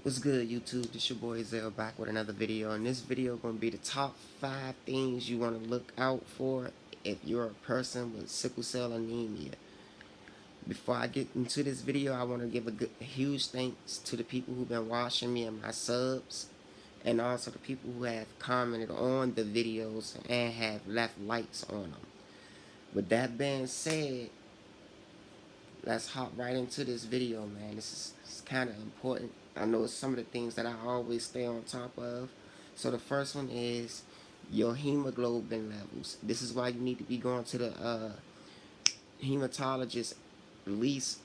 What's good, YouTube? This your boy Zell back with another video. And this video going to be the top 5 things you want to look out for if you're a person with sickle cell anemia. Before I get into this video, I want to give a huge thanks to the people who've been watching me and my subs, and also the people who have commented on the videos and have left likes on them. With that being said, let's hop right into this video, man. This is kind of important. I know it's some of the things that I always stay on top of. So the first one is your hemoglobin levels. This is why you need to be going to the hematologist at least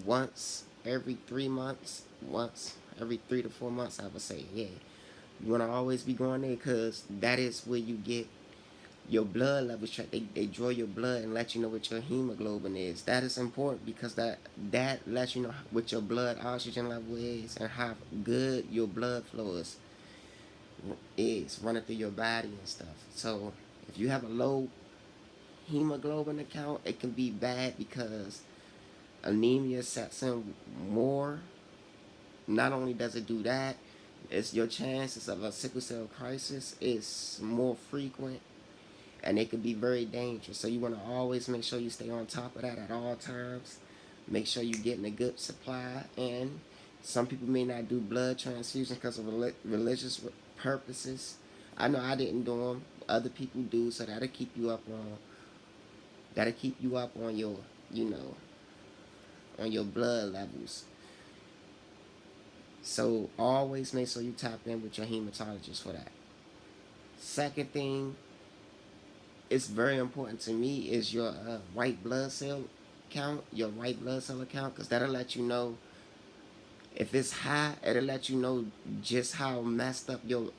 once every 3 months. Once every 3 to 4 months, I would say. Yeah, you want to always be going there because that is where you get your blood levels check. They draw your blood and let you know what your hemoglobin is. That is important because that lets you know what your blood oxygen level is and how good your blood flow is running through your body and stuff. So if you have a low hemoglobin account, it can be bad because anemia sets in more. Not only does it do that, it's your chances of a sickle cell crisis is more frequent, and it could be very dangerous. So you want to always make sure you stay on top of that at all times. Make sure you're getting a good supply. And some people may not do blood transfusion because of religious purposes. I know I didn't do them. Other people do, so that'll keep you up on your, on your blood levels. So always make sure you tap in with your hematologist for that. Second thing, it's very important to me is your white blood cell count, because that'll let you know if it's high. It'll let you know just how messed up your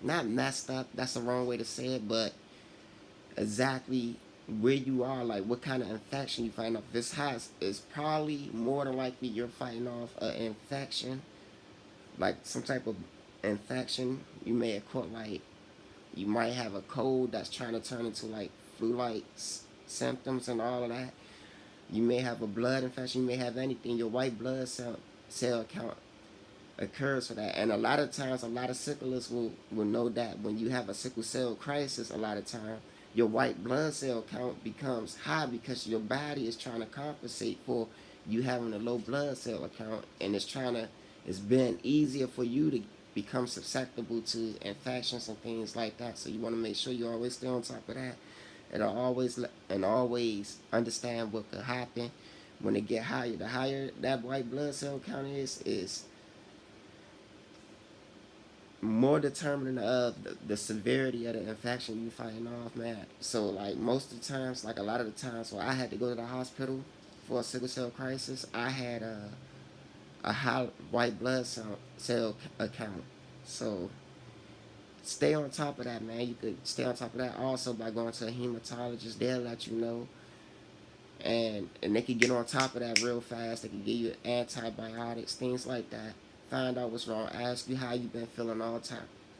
not messed up, that's the wrong way to say it, but exactly where you are, like what kind of infection you find off. If it's high, it's probably more than likely you're fighting off an infection, like some type of infection. You may have caught, like, you might have a cold that's trying to turn into like flu-like symptoms and all of that. You may have a blood infection. You may have anything. Your white blood cell count occurs for that. And a lot of times, a lot of sicklers will know that when you have a sickle cell crisis, a lot of time, your white blood cell count becomes high because your body is trying to compensate for you having a low blood cell count, and it's been easier for you to become susceptible to infections and things like that. So you want to make sure you always stay on top of that, and always understand what could happen when it get higher. The higher that white blood cell count is more determinant of the severity of the infection you fighting off, man. So like most of the times, like a lot of the times, when I had to go to the hospital for a sickle cell crisis, I had a high white blood cell account. So stay on top of that, man. You could stay on top of that also by going to a hematologist. They'll let you know, and they can get on top of that real fast. They can give you antibiotics, things like that. Find out what's wrong. Ask you how you've been feeling, all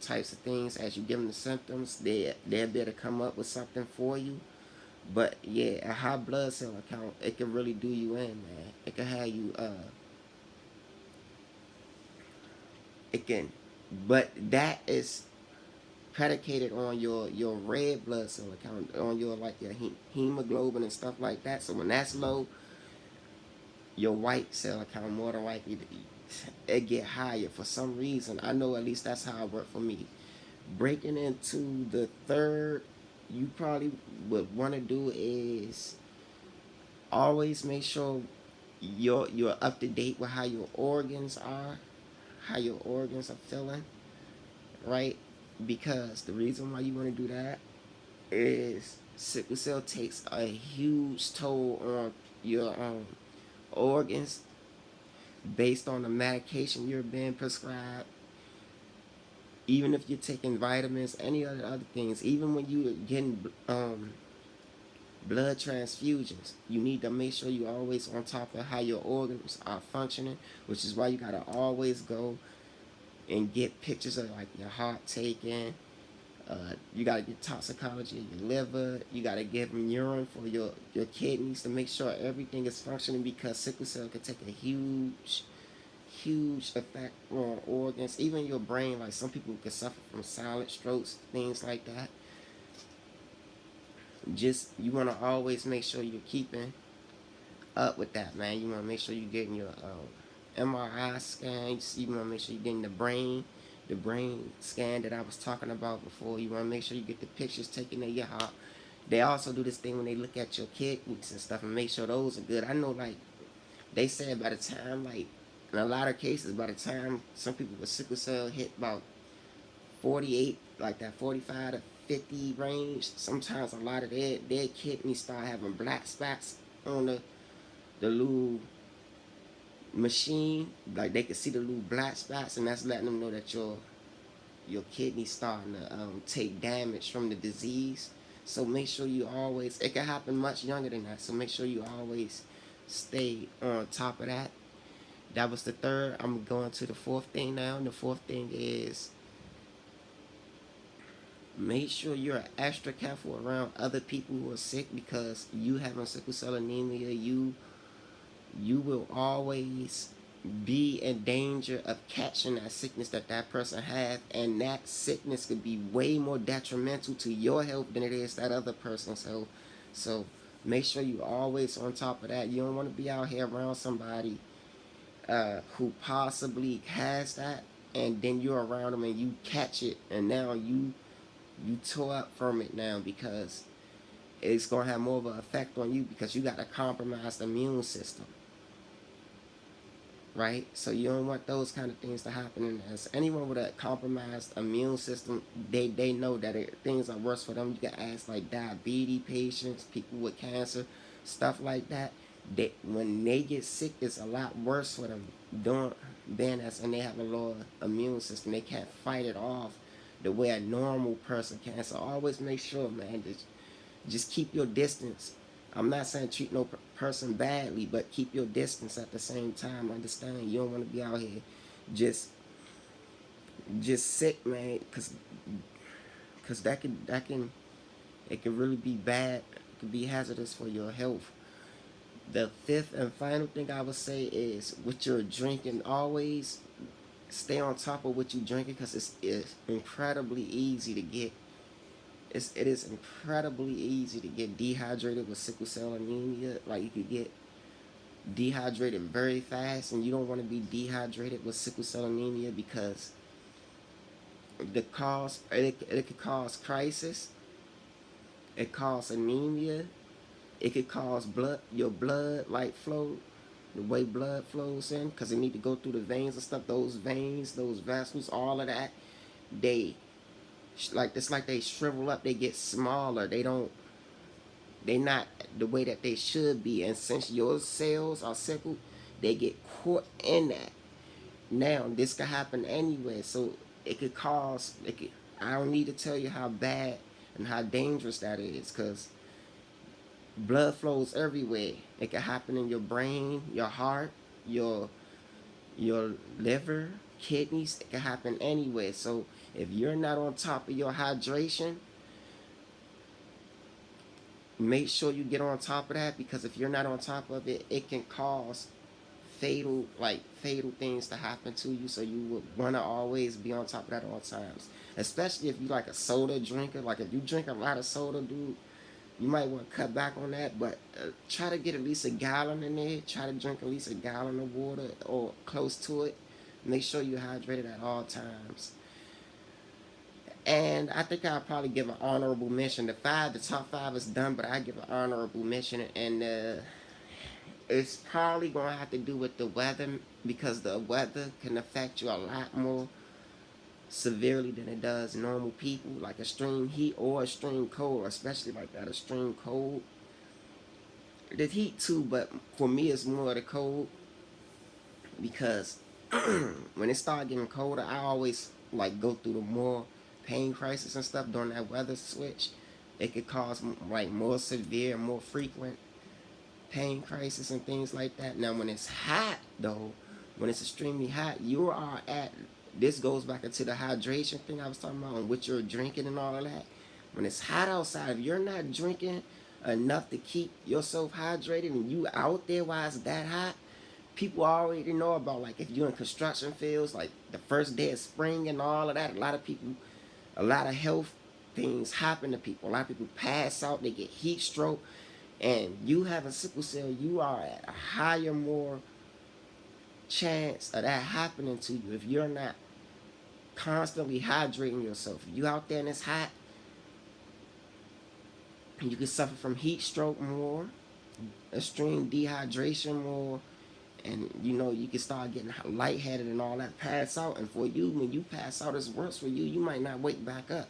types of things. As you give them the symptoms, they'll be able to come up with something for you. But yeah, a high blood cell account, it can really do you in, man. It can have you it can, but that is predicated on your red blood cell account, on your, like, your hemoglobin and stuff like that. So when that's low, your white cell account more than likely it get higher for some reason. I know at least that's how it worked for me. Breaking into the third, you probably would want to do is always make sure you're up to date with how your organs are, how your organs are feeling, right? Because the reason why you want to do that is sickle cell takes a huge toll on your organs based on the medication you're being prescribed. Even if you're taking vitamins, any other things, even when you're getting blood transfusions, you need to make sure you're always on top of how your organs are functioning, which is why you gotta always go and get pictures of, like, your heart taken. You gotta get toxicology of your liver. You gotta give them urine for your kidneys to make sure everything is functioning, because sickle cell can take a huge effect on organs, even your brain. Like some people can suffer from silent strokes, things like that. Just you want to always make sure you're keeping up with that, man. You want to make sure you're getting your MRI scan. You want to make sure you're getting the brain scan that I was talking about before. You want to make sure you get the pictures taken of your heart. They also do this thing when they look at your kidneys and stuff and make sure those are good. I know, like they said, by the time, like in a lot of cases, by the time some people with sickle cell hit about 48, like that 45 to 50 range, sometimes a lot of their kidneys start having black spots on the little machine. Like they can see the little black spots, and that's letting them know that your kidney starting to take damage from the disease. So make sure you always, it can happen much younger than that, so make sure you always stay on top of that. That was the third. I'm going to the fourth thing now, and the fourth thing is make sure you're extra careful around other people who are sick, because you having sickle cell anemia, you will always be in danger of catching that sickness that person have, and that sickness could be way more detrimental to your health than it is that other person's health. So make sure you always on top of that. You don't want to be out here around somebody who possibly has that, and then you're around them and you catch it, and now you tore up from it now, because it's going to have more of an effect on you because you got a compromised immune system, right? So you don't want those kind of things to happen. And as anyone with a compromised immune system, they know that things are worse for them. You can ask like diabetes patients, people with cancer, stuff like that. When they get sick, it's a lot worse for them. And they have a lower immune system. They can't fight it off the way a normal person can. So always make sure, man, just keep your distance. I'm not saying treat no person badly, but keep your distance at the same time. Understand, you don't want to be out here just sick, man, because that can it can really be bad. It can be hazardous for your health. The fifth and final thing I would say is with your drinking, always stay on top of what you're drinking, because it's incredibly easy to get. It is incredibly easy to get dehydrated with sickle cell anemia. Like you could get dehydrated very fast, and you don't want to be dehydrated with sickle cell anemia, because it could cause crisis. It causes anemia. It could cause your blood like flow, the way blood flows in, because it need to go through the veins and stuff. Those veins, those vessels, all of that, it's like they shrivel up. They get smaller. They not the way that they should be. And since your cells are sickled, they get caught in that. Now this could happen anywhere, so it could cause. I don't need to tell you how bad and how dangerous that is, because blood flows everywhere. It can happen in your brain, your heart, your liver, kidneys. It can happen anywhere. So if you're not on top of your hydration, make sure you get on top of that, because if you're not on top of it, it can cause fatal things to happen to you. So you would want to always be on top of that at all times, especially if you like a soda drinker. Like if you drink a lot of soda, dude, you might want to cut back on that, but try to get at least a gallon in there. Try to drink at least a gallon of water or close to it. Make sure you're hydrated at all times. And I think I'll probably give an honorable mention. The top five is done, but I give an honorable mention, and it's probably going to have to do with the weather, because the weather can affect you a lot more severely than it does normal people, like extreme heat or extreme cold, especially like that extreme cold. The heat too, but for me it's more the cold, because when it start getting colder, I always like go through the more pain crisis and stuff during that weather switch. It could cause like more severe, more frequent pain crisis and things like that. Now when it's hot though, when it's extremely hot, you are at, this goes back into the hydration thing I was talking about, and what you're drinking and all of that. When it's hot outside, if you're not drinking enough to keep yourself hydrated and you out there while it's that hot, people already know about, like, if you're in construction fields, like the first day of spring and all of that, a lot of people, a lot of health things happen to people. A lot of people pass out, they get heat stroke, and you having sickle cell, you are at a higher, more chance of that happening to you if you're not constantly hydrating yourself. If you out there and it's hot, you can suffer from heat stroke more, extreme dehydration more, and you can start getting lightheaded and all that, pass out. And for you, when you pass out, it's worse for you. You might not wake back up,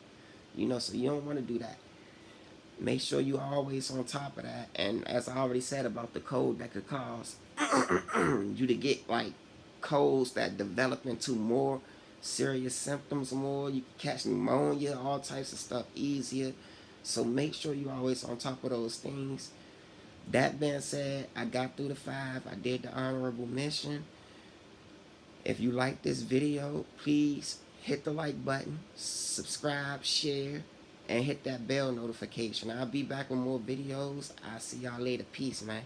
so you don't want to do that. Make sure you're always on top of that. And as I already said about the cold that could cause you to get like colds that develop into more serious symptoms more. You can catch pneumonia, all types of stuff easier. So make sure you're always on top of those things. That being said, I got through the 5. I did the honorable mission. If you like this video, please hit the like button, subscribe, share, and hit that bell notification. I'll be back with more videos. I'll see y'all later. Peace, man.